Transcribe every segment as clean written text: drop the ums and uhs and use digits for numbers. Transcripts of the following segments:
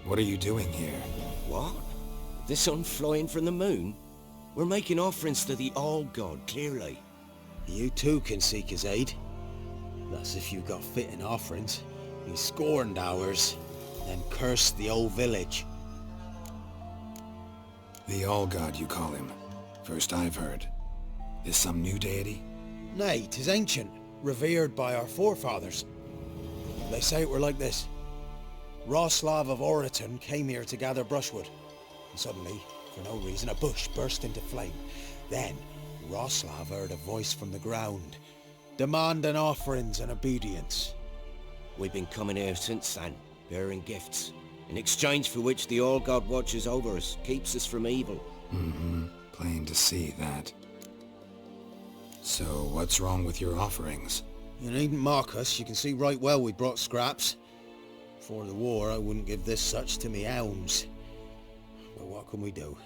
What are you doing here? What? The sun flying from the moon? We're making offerings to the All-God, clearly. You too can seek his aid. That's if you got fitting offerings. He scorned ours, then cursed the old village. The All-God, you call him. First I've heard. Is some new deity? Nay, 'tis ancient, revered by our forefathers. They say it were like this. Roslav of Oriton came here to gather brushwood, and suddenly, for no reason, a bush burst into flame. Then, Roslav heard a voice from the ground, demanding offerings and obedience. We've been coming here since then, bearing gifts, in exchange for which the All-God watches over us, keeps us from evil. Mm-hmm. Plain to see that. So, what's wrong with your offerings? You needn't mock us, you can see right well we brought scraps. Before the war, I wouldn't give this such to me elms. But what can we do?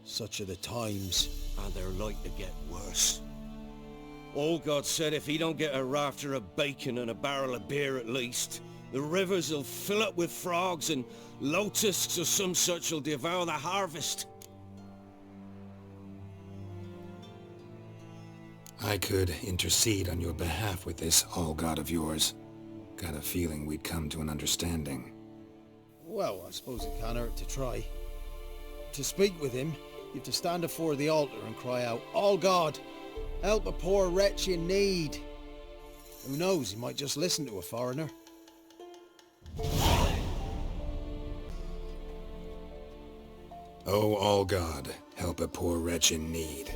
Such are the times. And they're like to get worse. All-God said if he don't get a rafter of bacon and a barrel of beer at least, the rivers will fill up with frogs and locusts or some such will devour the harvest. I could intercede on your behalf with this All-God of yours. Got a feeling we'd come to an understanding. Well, I suppose it can't hurt to try. To speak with him, you have to stand before the altar and cry out, "All God, help a poor wretch in need." Who knows, he might just listen to a foreigner. Oh, All-God, help a poor wretch in need.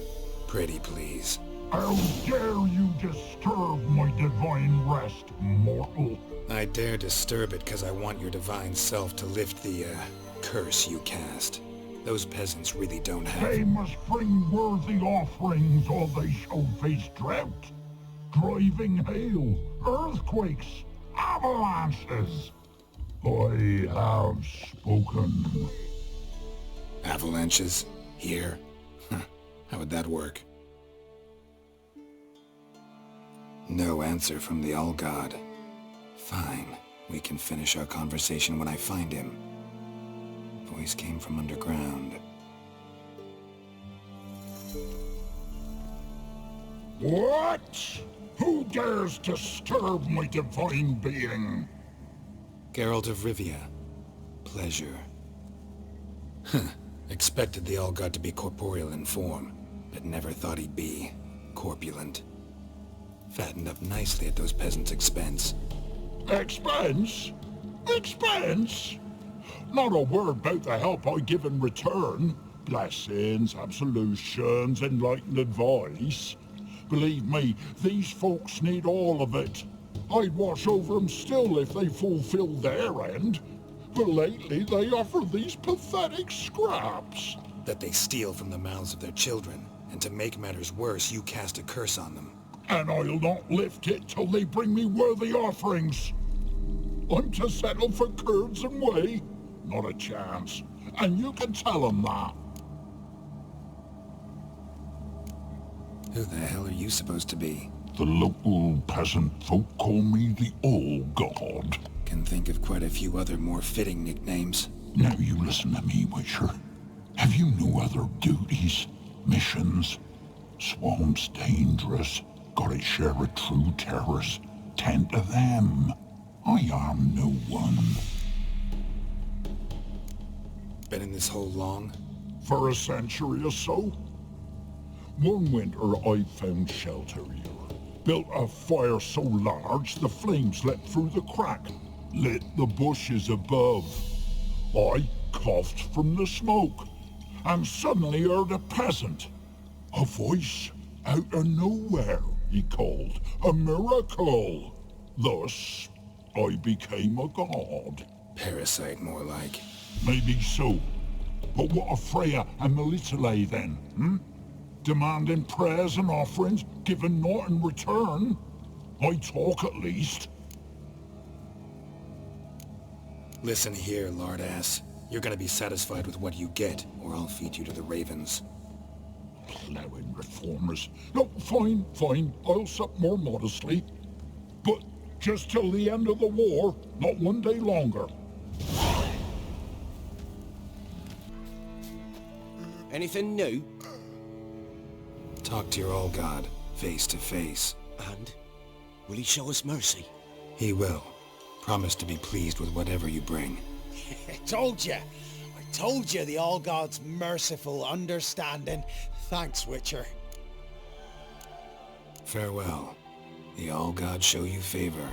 Pretty please. How dare you disturb my divine rest, mortal? I dare disturb it because I want your divine self to lift the, curse you cast. Those peasants really don't have... They must bring worthy offerings or they shall face drought, driving hail, earthquakes, avalanches. I have spoken. Avalanches? Here? How would that work? No answer from the All-God. Fine. We can finish our conversation when I find him. Voice came from underground. What? Who dares disturb my divine being? Geralt of Rivia. Pleasure. Expected the All-God to be corporeal in form, but never thought he'd be corpulent. Fattened up nicely at those peasants' expense. Expense? Expense? Not a word about the help I give in return. Blessings, absolutions, enlightened advice. Believe me, these folks need all of it. I'd watch over them still if they fulfilled their end. But lately they offer these pathetic scraps. That they steal from the mouths of their children, and to make matters worse, you cast a curse on them. And I'll not lift it till they bring me worthy offerings. I'm to settle for curds and whey? Not a chance. And you can tell them that. Who the hell are you supposed to be? The local peasant folk call me the All-God. Can think of quite a few other more fitting nicknames. Now you listen to me, Witcher. Have you no other duties? Missions? Swamp's dangerous. Gotta share a true terrace. Tend to them. I am no one. Been in this hole long? For a century or so. One winter I found shelter here. Built a fire so large the flames leapt through the crack. Lit the bushes above. I coughed from the smoke. And suddenly heard a peasant. A voice out of nowhere, he called. A miracle. Thus, I became a god. Parasite, more like. Maybe so. But what of Freya and Melitele then, Demanding prayers and offerings, given naught in return? I talk at least. Listen here, lardass. You're gonna be satisfied with what you get, or I'll feed you to the ravens. Plowing reformers. No, fine, fine. I'll sup more modestly. But just till the end of the war, not one day longer. Anything new? Talk to your old god, face to face. And? Will he show us mercy? He will. Promise to be pleased with whatever you bring. I told you! I told you the All-God's merciful, understanding. Thanks, Witcher. Farewell. The All-God show you favor.